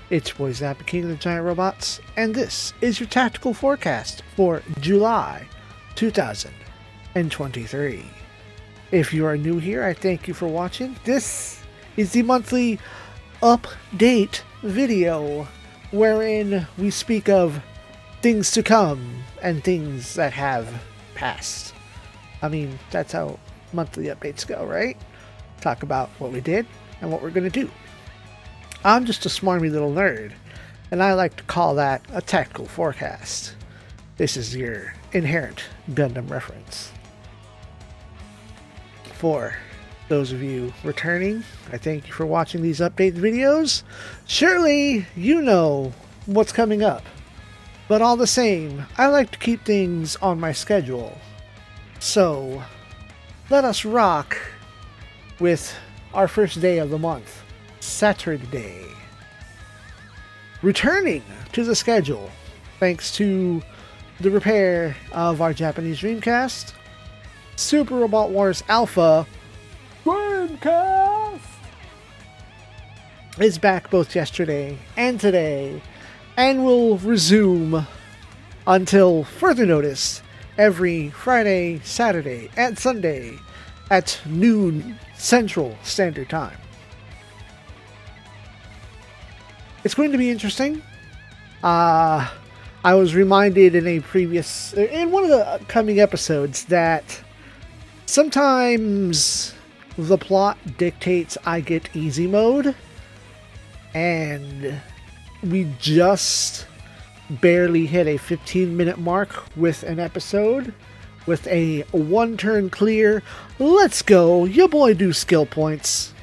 It's your boy Zappa, King of the Giant Robots, and this is your tactical forecast for July 2023. If you are new here, I thank you for watching. This is the monthly update video wherein we speak of things to come and things that have passed. I mean, that's how monthly updates go, right? Talk about what we did and what we're going to do. I'm just a smarmy little nerd, and I like to call that a tactical forecast. This is your inherent Gundam reference. For those of you returning, I thank you for watching these update videos. Surely you know what's coming up, but all the same, I like to keep things on my schedule. So, let us rock with our first day of the month, Saturday. Returning to the schedule, thanks to the repair of our Japanese Dreamcast, Super Robot Wars Alpha Dreamcast is back both yesterday and today, and will resume until further notice every Friday, Saturday, and Sunday at noon Central Standard Time. It's going to be interesting. I was reminded in one of the upcoming episodes that sometimes the plot dictates I get easy mode, and we just barely hit a 15-minute mark with an episode with a one-turn clear. Let's go, your boy do skill points.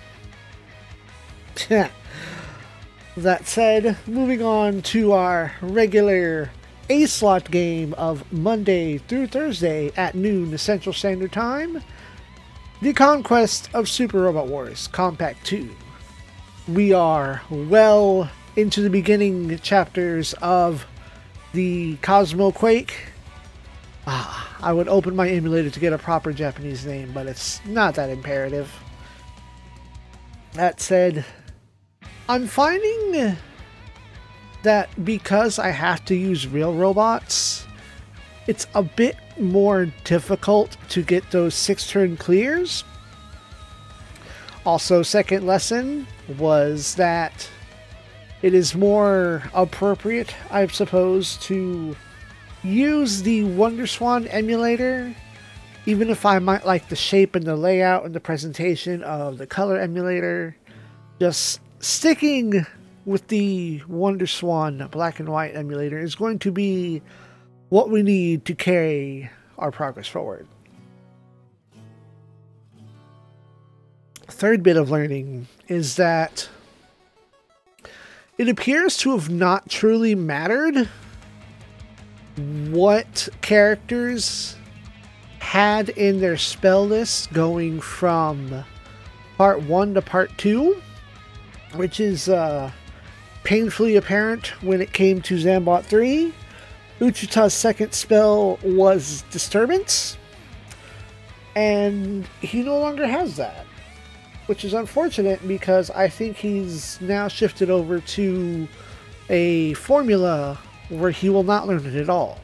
That said, moving on to our regular A-slot game of Monday through Thursday at noon Central Standard Time, the Conquest of Super Robot Wars Compact 2. We are well into the beginning chapters of the Cosmo Quake. I would open my emulator to get a proper Japanese name, but it's not that imperative. That said, I'm finding that because I have to use real robots, it's a bit more difficult to get those 6-turn clears. Also, second lesson was that it is more appropriate, I suppose, to use the WonderSwan emulator, even if I might like the shape and the layout and the presentation of the color emulator. Just sticking with the WonderSwan black and white emulator is going to be what we need to carry our progress forward. Third bit of learning is that it appears to have not truly mattered what characters had in their spell list going from part 1 to part 2, which is painfully apparent when it came to Zambot 3. Uchita's second spell was Disturbance, and he no longer has that, which is unfortunate because I think he's now shifted over to a formula where he will not learn it at all.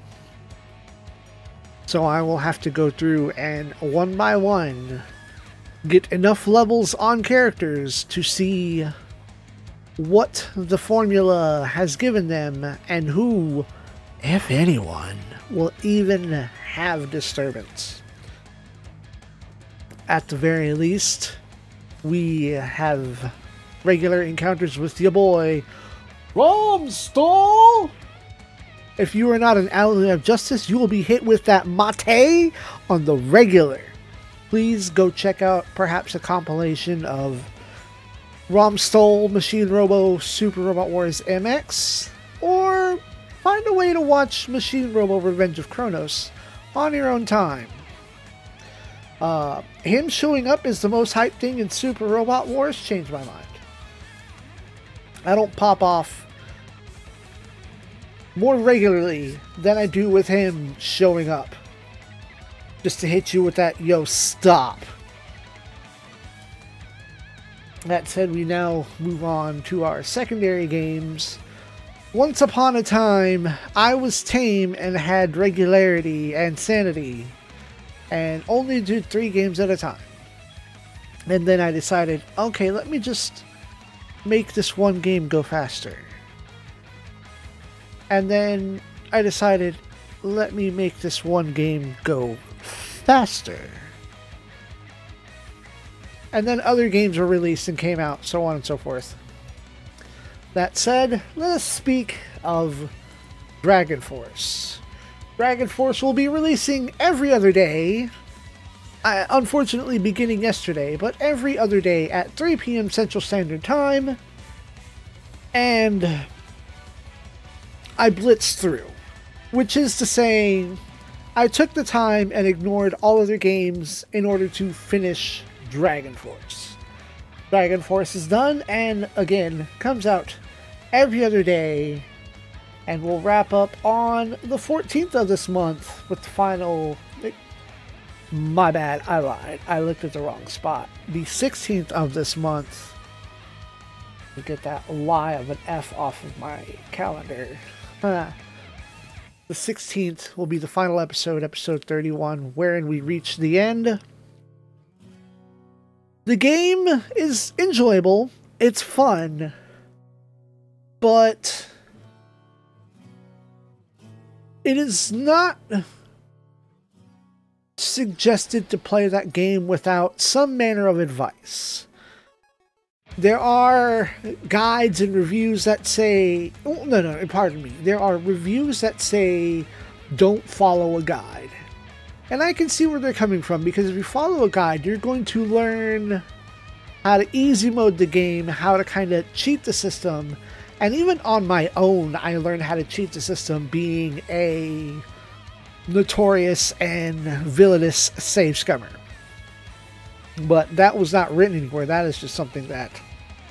So I will have to go through and one by one get enough levels on characters to see what the formula has given them and who, if anyone, will even have Disturbance. At the very least, we have regular encounters with your boy Romstall. If you are not an ally of justice, you will be hit with that mate on the regular. Please go check out perhaps a compilation of Romstall Machine Robo Super Robot Wars MX, or find a way to watch Machine Robo Revenge of Kronos on your own time. Him showing up is the most hyped thing in Super Robot Wars. Changed my mind. I don't pop off more regularly than I do with him showing up, just to hit you with that, yo, stop. That said, we now move on to our secondary games. Once upon a time, I was tame and had regularity and sanity, and only did 3 games at a time. And then I decided, okay, let me just make this one game go faster. And then I decided, let me make this one game go faster. And then other games were released and came out, so on and so forth. That said, let us speak of Dragon Force. Dragon Force will be releasing every other day. Unfortunately, beginning yesterday, but every other day at 3 p.m. Central Standard Time. And I blitzed through. Which is to say, I took the time and ignored all other games in order to finish Dragon Force. Dragon Force is done, and again, comes out every other day, and we'll wrap up on the 14th of this month with the final... My bad, I lied. I looked at the wrong spot. The 16th of this month. To get that lie of an F off of my calendar. The 16th will be the final episode, episode 31, wherein we reach the end. The game is enjoyable, it's fun, but it is not suggested to play that game without some manner of advice. There are guides and reviews that say, oh, no, pardon me. There are reviews that say, don't follow a guide. And I can see where they're coming from, because if you follow a guide, you're going to learn how to easy mode the game, how to kind of cheat the system. And even on my own, I learned how to cheat the system, being a notorious and villainous save scummer. But that was not written anywhere. That is just something that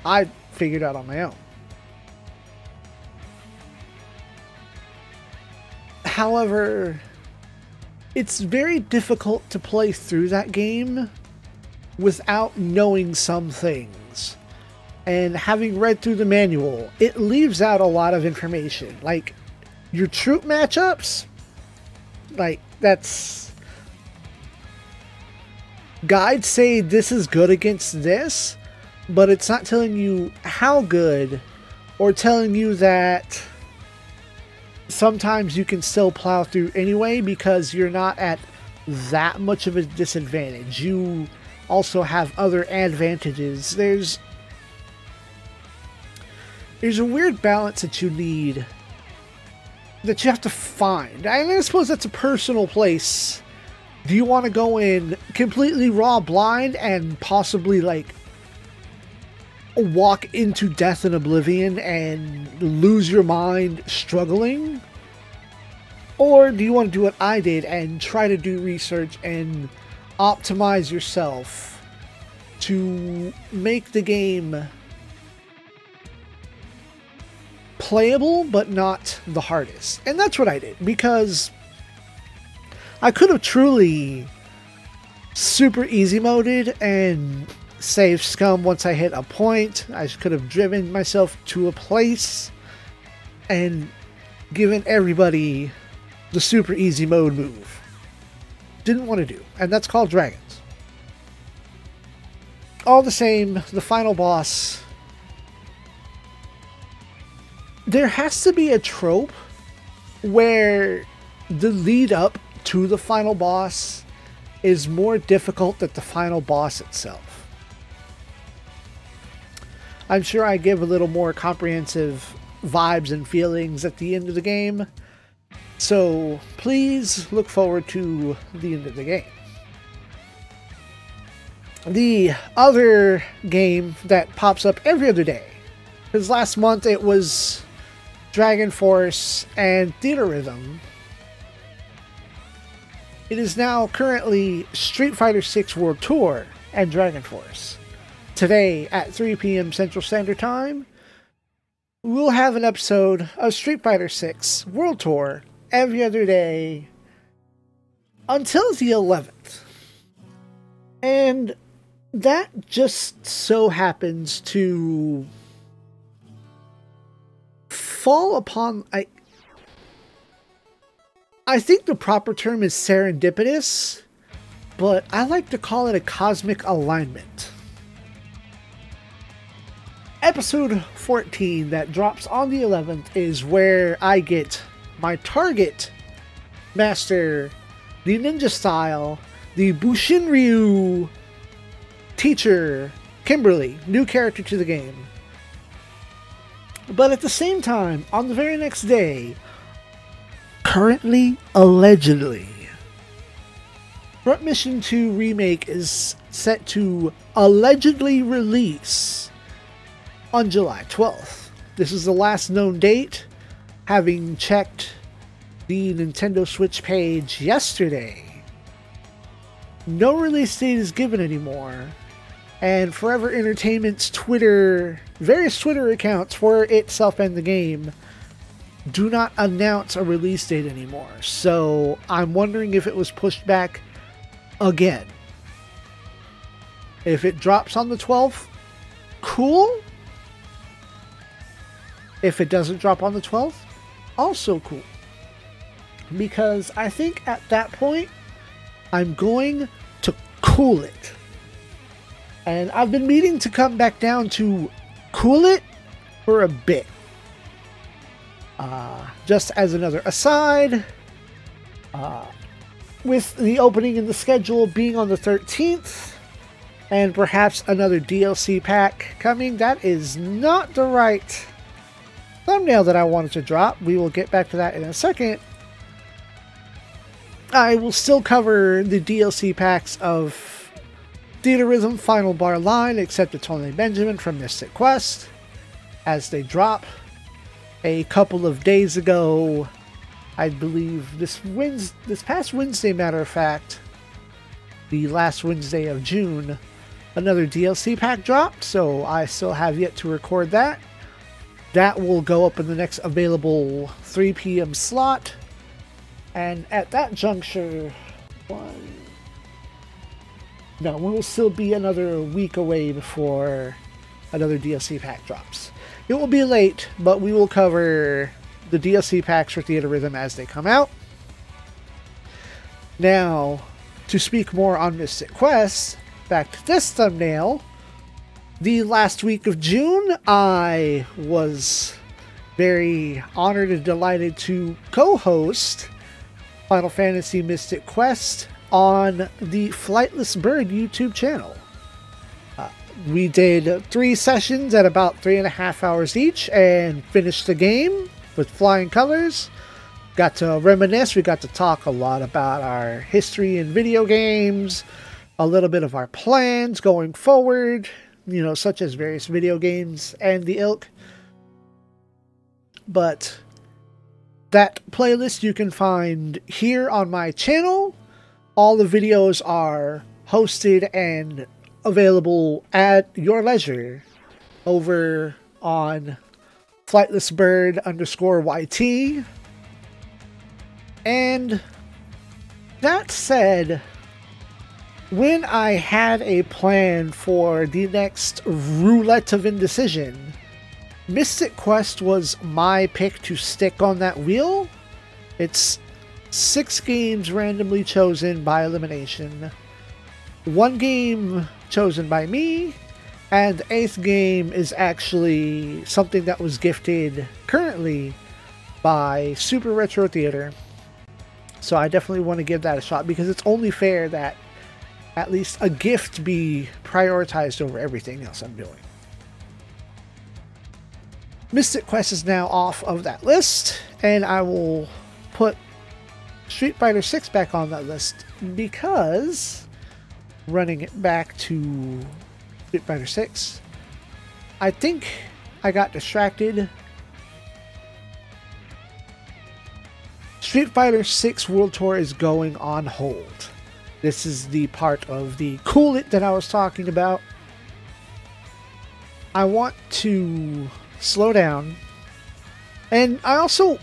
I figured out on my own. However, it's very difficult to play through that game without knowing some things. And having read through the manual, it leaves out a lot of information. Like, your troop matchups, like, that's... Guides say this is good against this, but it's not telling you how good, or telling you that sometimes you can still plow through anyway because you're not at that much of a disadvantage. You also have other advantages. There's a weird balance that you need, that you have to find. I suppose that's a personal place. Do you want to go in completely raw blind and possibly, like, walk into death and oblivion and lose your mind struggling? Or do you want to do what I did and try to do research and optimize yourself to make the game playable but not the hardest? And that's what I did, because I could have truly super easy moded and saved scum once I hit a point. I could have driven myself to a place and given everybody the super easy mode move. Didn't want to do. And that's called Dragons. All the same, the final boss... There has to be a trope where the lead up to the final boss is more difficult than the final boss itself. I'm sure I give a little more comprehensive vibes and feelings at the end of the game, so please look forward to the end of the game. The other game that pops up every other day, because last month it was Dragon Force and Theater Rhythm. It is now currently Street Fighter 6 World Tour and Dragon Force. Today at 3 p.m. Central Standard Time, we'll have an episode of Street Fighter 6 World Tour every other day until the 11th. And that just so happens to fall upon, I think the proper term is serendipitous, but I like to call it a cosmic alignment. Episode 14 that drops on the 11th is where I get my target master, the ninja style, the Bushinryu teacher, Kimberly, new character to the game. But at the same time, on the very next day, currently, allegedly, Front Mission 2 Remake is set to allegedly release on July 12th. This is the last known date, having checked the Nintendo Switch page yesterday. No release date is given anymore, and Forever Entertainment's various Twitter accounts for itself and the game do not announce a release date anymore. So I'm wondering if it was pushed back again. If it drops on the 12th, cool. If it doesn't drop on the 12th, also cool. Because I think at that point, I'm going to cool it. And I've been meaning to come back down to cool it for a bit. Just as another aside, with the opening in the schedule being on the 13th, and perhaps another DLC pack coming, that is not the right thumbnail that I wanted to drop. We will get back to that in a second. I will still cover the DLC packs of Theaterism Final Bar Line, except it's only Benjamin from Mystic Quest, as they drop. A couple of days ago, I believe this past Wednesday, matter of fact, the last Wednesday of June, another DLC pack dropped, so I still have yet to record that. That will go up in the next available 3 p.m. slot, and at that juncture, we will still be another week away before another DLC pack drops. It will be late, but we will cover the DLC packs for Theaterism as they come out. Now, to speak more on Mystic Quest, back to this thumbnail. The last week of June, I was very honored and delighted to co-host Final Fantasy Mystic Quest on the Flightless Bird YouTube channel. We did 3 sessions at about 3.5 hours each and finished the game with flying colors. Got to reminisce, we got to talk a lot about our history in video games, a little bit of our plans going forward, such as various video games and the ilk. But that playlist you can find here on my channel. All the videos are hosted and available at your leisure over on flightlessbird_YT. And that said, when I had a plan for the next Roulette of Indecision, Mystic Quest was my pick to stick on that wheel. It's 6 games randomly chosen by elimination, 1 game chosen by me, and the 8th game is actually something that was gifted currently by Super Retro Theater. So I definitely want to give that a shot, because it's only fair that at least a gift be prioritized over everything else I'm doing. Mystic Quest is now off of that list, and I will put Street Fighter 6 back on that list, because running it back to Street Fighter 6, I think I got distracted. Street Fighter 6 World Tour is going on hold. This is the part of the cool it that I was talking about. I want to slow down, and I also,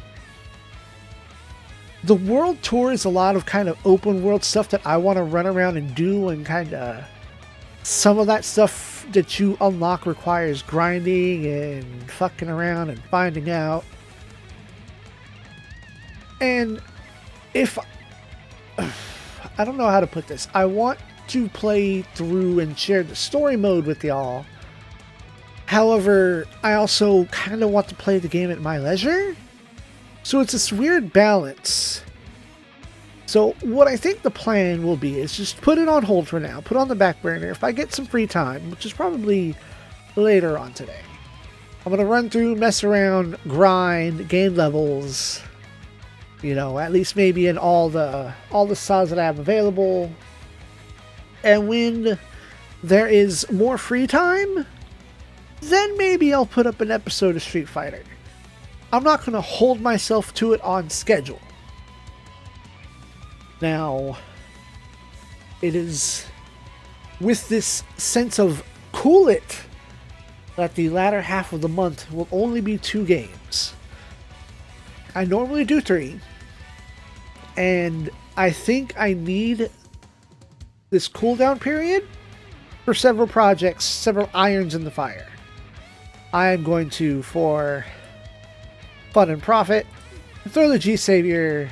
the World Tour is a lot of kind of open world stuff that I want to run around and do and kind of some of that stuff that you unlock requires grinding and fucking around and finding out. And if I don't know how to put this, I want to play through and share the story mode with y'all. However, I also kind of want to play the game at my leisure. So it's this weird balance. So what I think the plan will be is just put it on hold for now. Put it on the back burner. If I get some free time, which is probably later on today, I'm going to run through, mess around, grind, gain levels. You know, at least maybe in all the saws that I have available. And when there is more free time, then maybe I'll put up an episode of Street Fighter. I'm not going to hold myself to it on schedule. Now, it is with this sense of cool it that the latter half of the month will only be 2 games. I normally do 3, and I think I need this cooldown period for several projects, several irons in the fire. I am going to, for fun and profit, throw the G-Savior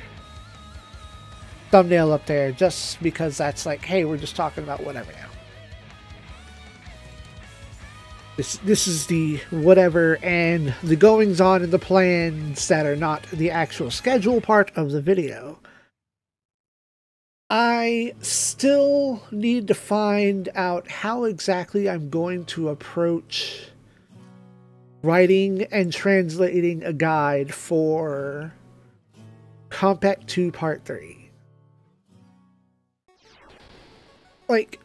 thumbnail up there just because that's like, hey, we're just talking about whatever now. This is the whatever and the goings on and the plans that are not the actual schedule part of the video. I still need to find out how exactly I'm going to approach writing and translating a guide for Compact 2 Part 3. Like,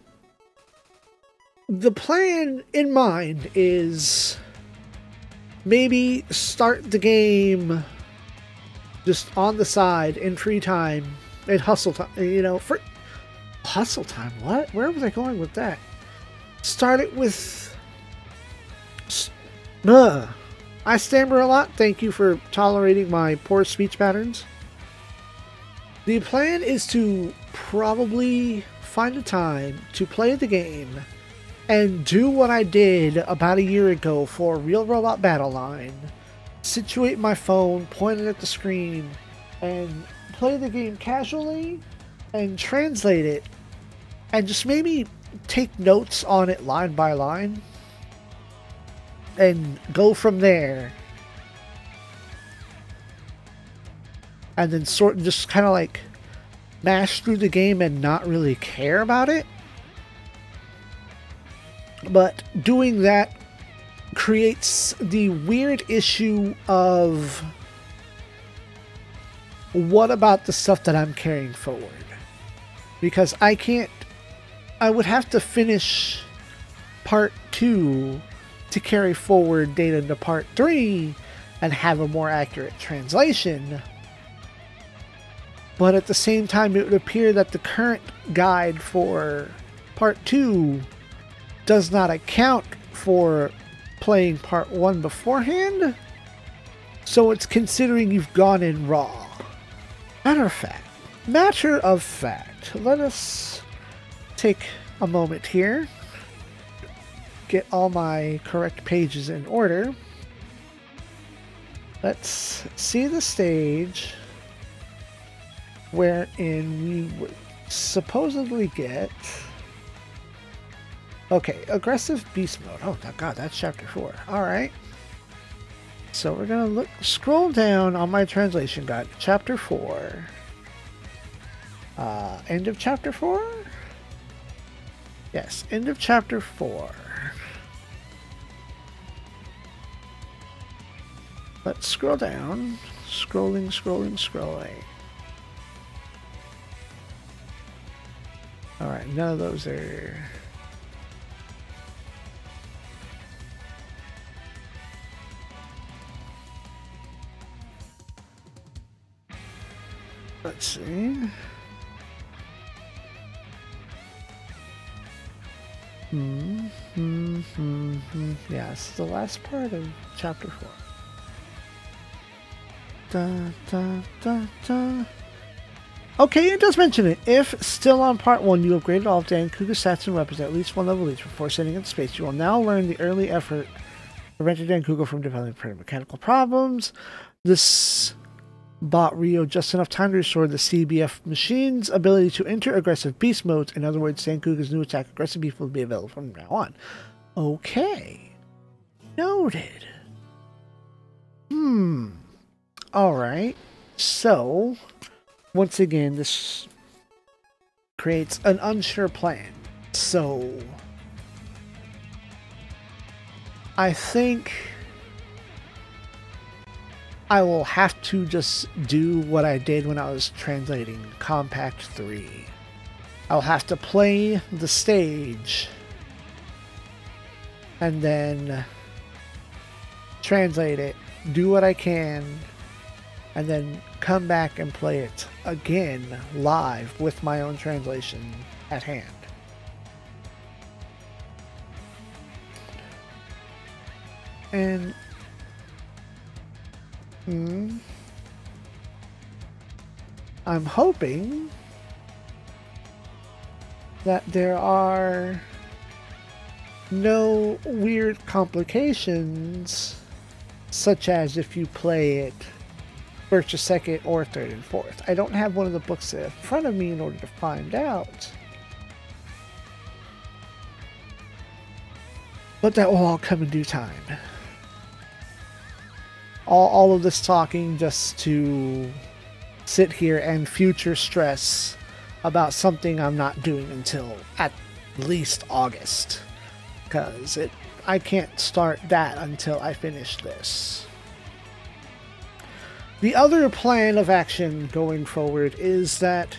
the plan in mind is maybe start the game just on the side in free time and hustle time, you know, for hustle time. What? Where was I going with that? Start it with I stammer a lot. Thank you for tolerating my poor speech patterns. The plan is to probably find a time to play the game and do what I did about a year ago for Real Robot Battle Line. Situate my phone, point it at the screen, and play the game casually and translate it and just maybe take notes on it line by line and go from there. And then just kind of like mash through the game and not really care about it. But doing that creates the weird issue of what about the stuff that I'm carrying forward? Because I would have to finish part 2 to carry forward data into part 3 and have a more accurate translation. But at the same time, it would appear that the current guide for part 2 does not account for playing part 1 beforehand. So it's considering you've gone in raw. Matter of fact, let us take a moment here. Get all my correct pages in order. Let's see the stage wherein we would supposedly get... Okay, aggressive beast mode. Oh god, that's chapter 4. Alright. So we're gonna scroll down on my translation guide. Chapter 4. End of chapter 4? Yes, end of chapter 4. Let's scroll down. Scrolling. Alright, none of those are... Let's see. Yeah, it's the last part of chapter 4. Da, da, da, da. Okay, it does mention it. If still on part 1, you upgraded all of Dankuga's stats and weapons at least one level each before sending into space, you will now learn the early effort prevented Dankuga from developing mechanical problems. This bought Rio just enough time to restore the CBF machine's ability to enter aggressive beast modes. In other words, Dankuga's new attack, Aggressive Beast, will be available from now on. Okay. Noted. Alright. So, once again, this creates an unsure plan. So, I think I will have to just do what I did when I was translating Compact 3. I'll have to play the stage and then translate it, do what I can, and then come back and play it again live with my own translation at hand. And I'm hoping that there are no weird complications, such as if you play it first or second or third and fourth. I don't have one of the books in front of me in order to find out, but that will all come in due time. All of this talking just to sit here and future stress about something I'm not doing until at least August, because I can't start that until I finish this. The other plan of action going forward is that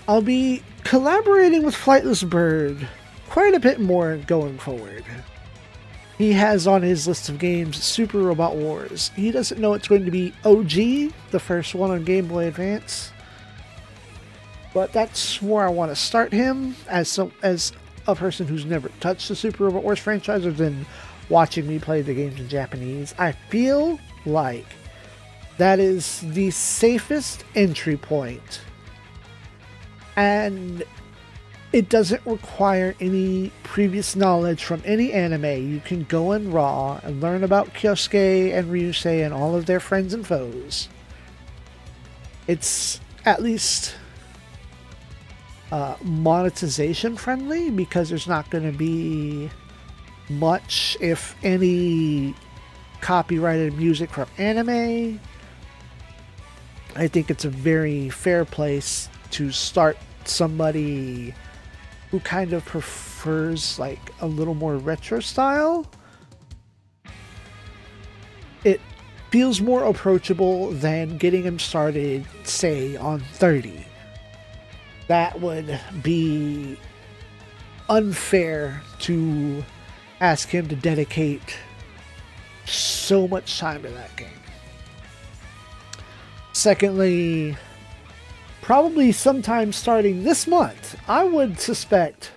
I'll be collaborating with Flightless Bird quite a bit more going forward. He has on his list of games Super Robot Wars. He doesn't know it's going to be OG, the first one on Game Boy Advance, but that's where I want to start him as a person who's never touched the Super Robot Wars franchise other than watching me play the games in Japanese. I feel like that is the safest entry point, and it doesn't require any previous knowledge from any anime. You can go in raw and learn about Kyosuke and Ryusei and all of their friends and foes. It's at least monetization friendly, because there's not going to be much, if any, copyrighted music from anime. I think it's a very fair place to start somebody who kind of prefers like a little more retro style. It feels more approachable than getting him started, say, on 30. That would be unfair to ask him to dedicate so much time to that game. Secondly, probably sometime starting this month, I would suspect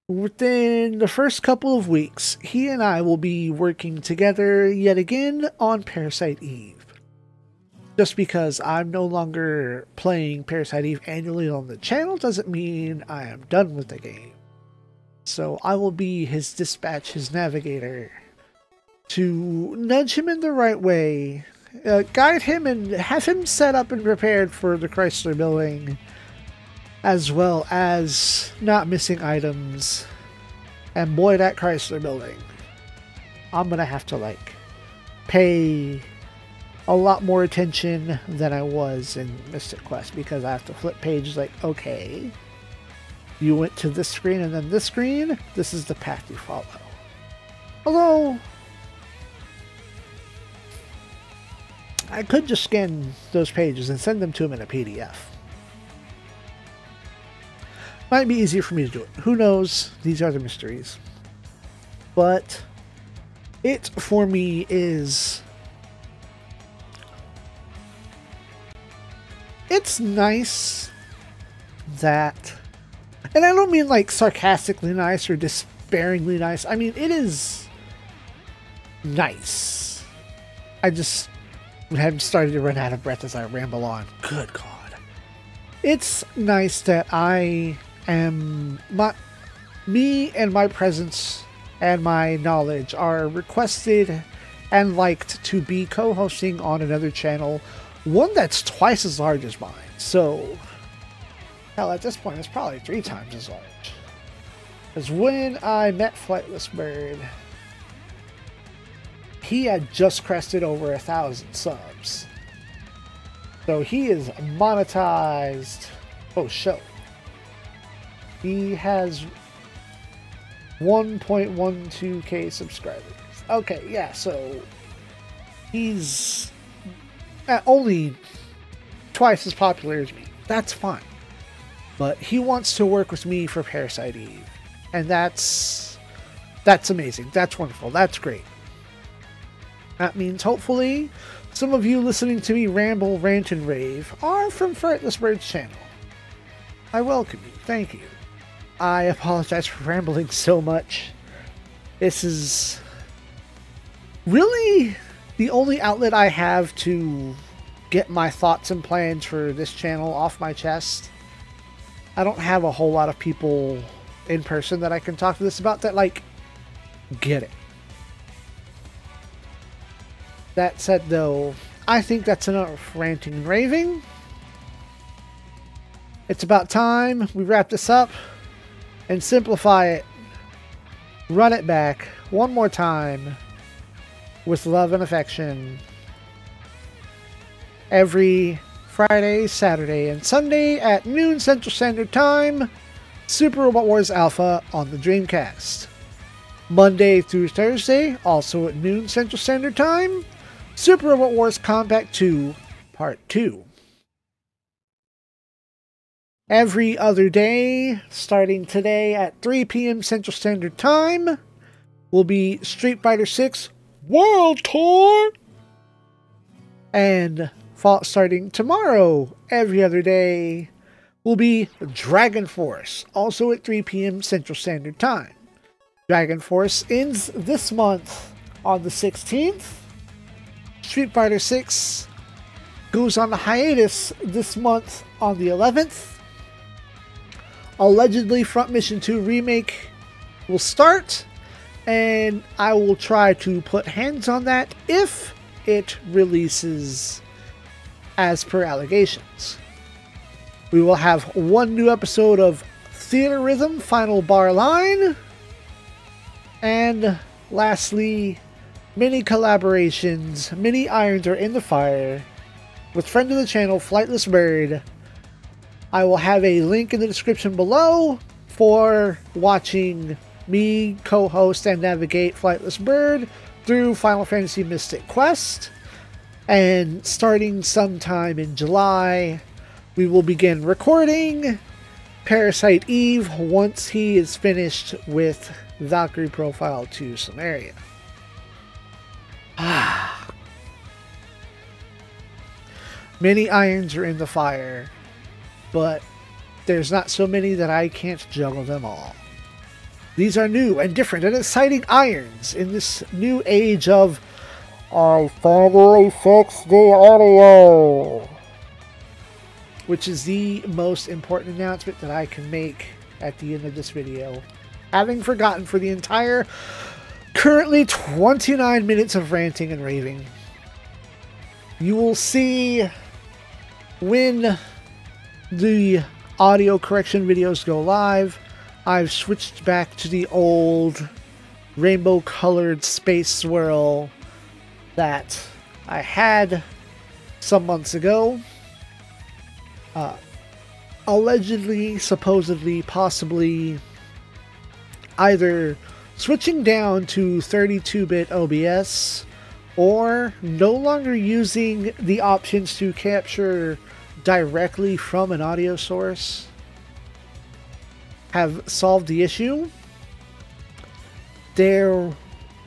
within the first couple of weeks, he and I will be working together yet again on Parasite Eve. Just because I'm no longer playing Parasite Eve annually on the channel doesn't mean I am done with the game. So I will be his dispatch, his navigator, to nudge him in the right way, guide him and have him set up and prepared for the Chrysler Building, as well as not missing items. And boy, that Chrysler Building, I'm gonna have to like pay a lot more attention than I was in Mystic Quest, because I have to flip pages like, okay, you went to this screen and then this screen, this is the path you follow. Although I could just scan those pages and send them to him in a PDF. Might be easier for me to do it. Who knows? These are the mysteries. But it, for me, is... it's nice that... and I don't mean like sarcastically nice or despairingly nice. I mean, it is nice. I just... I hadn't started to run out of breath as I ramble on. Good God. It's nice that me and my presence and my knowledge are requested and liked to be co-hosting on another channel, one that's twice as large as mine. So, hell, at this point, it's probably 3 times as large. Because when I met Flightless Bird, he had just crested over 1,000 subs. So he is monetized. Oh, show. He has 1.12k subscribers. Okay, yeah, so he's only twice as popular as me. That's fine. But he wants to work with me for Parasite Eve. And that's amazing. That's wonderful. That's great. That means hopefully some of you listening to me ramble, rant, and rave are from Flightless Bird's channel. I welcome you. Thank you. I apologize for rambling so much. This is really the only outlet I have to get my thoughts and plans for this channel off my chest. I don't have a whole lot of people in person that I can talk to this about that, like, get it. That said, though, I think that's enough ranting and raving. It's about time we wrap this up and simplify it. Run it back one more time with love and affection. Every Friday, Saturday, and Sunday at noon Central Standard Time, Super Robot Wars Alpha on the Dreamcast. Monday through Thursday, also at noon Central Standard Time, Super Robot Wars Combat 2, Part 2. Every other day, starting today at 3 p.m. Central Standard Time, will be Street Fighter 6 World Tour! And starting tomorrow, every other day, will be Dragon Force, also at 3 p.m. Central Standard Time. Dragon Force ends this month on the 16th. Street Fighter 6 goes on a hiatus this month on the 11th. Allegedly, Front Mission 2 Remake will start, and I will try to put hands on that if it releases as per allegations. We will have one new episode of Theater Rhythm Final Bar Line, and lastly, many collaborations, many irons are in the fire with friend of the channel, Flightless Bird. I will have a link in the description below for watching me co-host and navigate Flightless Bird through Final Fantasy Mystic Quest. And starting sometime in July, we will begin recording Parasite Eve once he is finished with Valkyrie Profile 2 Samaria. Many irons are in the fire, but there's not so many that I can't juggle them all. These are new and different and exciting irons in this new age of I finally fixed the audio, which is the most important announcement that I can make at the end of this video, having forgotten for the entire currently 29 minutes of ranting and raving. You will see when the audio correction videos go live, I've switched back to the old rainbow colored space swirl that I had some months ago. Allegedly, supposedly, possibly either switching down to 32-bit OBS or no longer using the options to capture directly from an audio source have solved the issue. There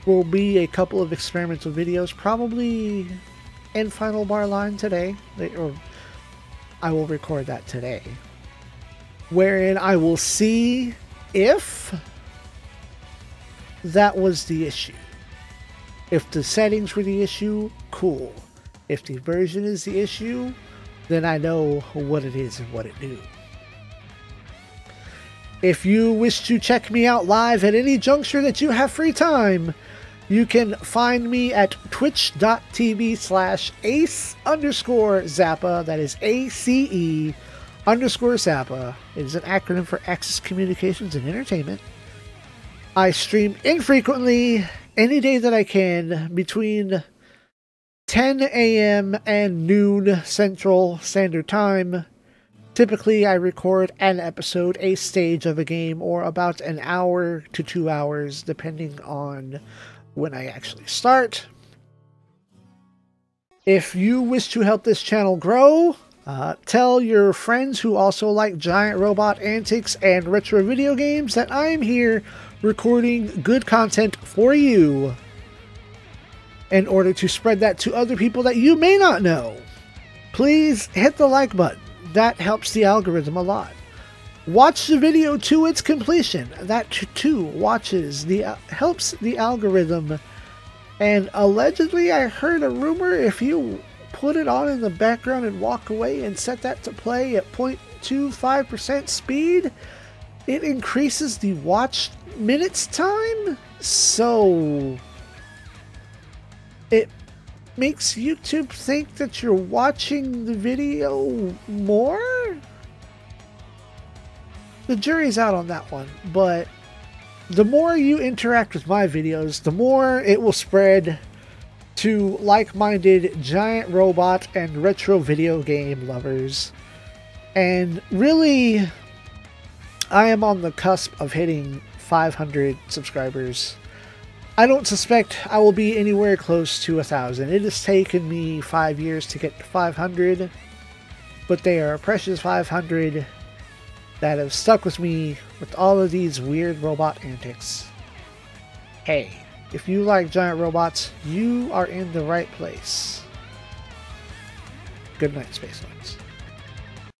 will be a couple of experimental videos probably in Final Bar Line today, or I will record that today, wherein I will see if that was the issue. If the settings were the issue, cool. If the version is the issue, then I know what it is and what it do. If you wish to check me out live at any juncture that you have free time, you can find me at twitch.tv/ace_zappa. That is ACE_Zappa. It is an acronym for Axis Communications and Entertainment. I stream infrequently, any day that I can, between 10 a.m. and noon Central Standard Time. Typically, I record an episode, a stage of a game, or about an hour to 2 hours, depending on when I actually start. If you wish to help this channel grow, tell your friends who also like giant robot antics and retro video games that I am here recording good content for you in order to spread that to other people that you may not know. Please hit the like button. That helps the algorithm a lot. Watch the video to its completion. That too helps the algorithm. And allegedly, I heard a rumor, if you put it on in the background and walk away and set that to play at 0.25% speed, it increases the watch minutes time. So it makes YouTube think that you're watching the video more? The jury's out on that one, but the more you interact with my videos, the more it will spread to like-minded giant robot and retro video game lovers. And really, I am on the cusp of hitting 500 subscribers. I don't suspect I will be anywhere close to 1,000. It has taken me 5 years to get to 500, but they are a precious 500 that have stuck with me with all of these weird robot antics. Hey, if you like giant robots, you are in the right place. Good night, Space Ones.